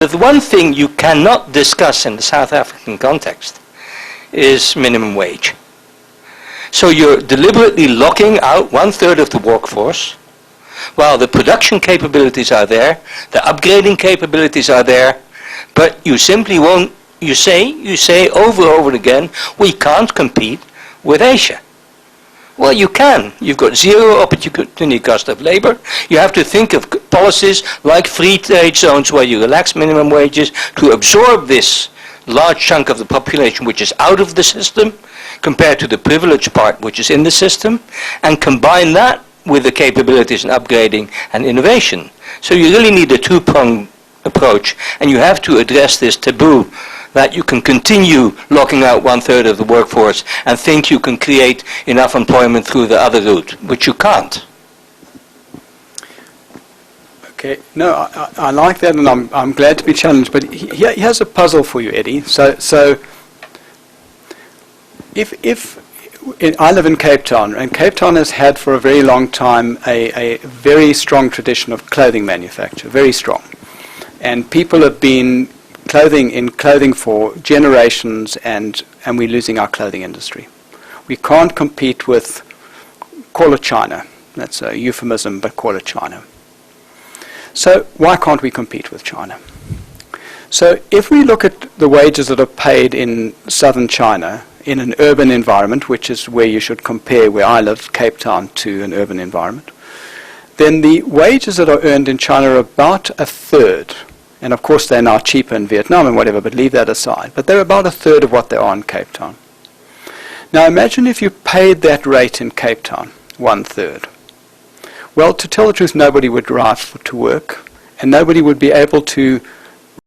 The one thing you cannot discuss in the South African context is minimum wage. So you're deliberately locking out 1/3 of the workforce, while the production capabilities are there, the upgrading capabilities are there, but you simply won't, you say over and over again, we can't compete with Asia. Well, you can. You've got zero opportunity cost of labor. You have to think of policies like free trade zones where you relax minimum wages to absorb this large chunk of the population which is out of the system compared to the privileged part which is in the system, and combine that with the capabilities in upgrading and innovation. So you really need a two-pronged approach, and you have to address this taboo that you can continue locking out 1/3 of the workforce and think you can create enough employment through the other route, which you can't. Okay, no, I like that, and I'm glad to be challenged, but here's a puzzle for you, Eddie. So I live in Cape Town, and Cape Town has had for a very long time a very strong tradition of clothing manufacture, very strong. And people have been clothing for generations, and we're losing our clothing industry. We can't compete with, call it China. That's a euphemism, but call it China. So why can't we compete with China? So if we look at the wages that are paid in southern China, in an urban environment, which is where you should compare where I live, Cape Town, to an urban environment, then the wages that are earned in China are about 1/3. And of course they're now cheaper in Vietnam and whatever, but leave that aside. But they're about 1/3 of what they are in Cape Town. Now imagine if you paid that rate in Cape Town, 1/3. Well, to tell the truth, nobody would drive to work, and nobody would be able to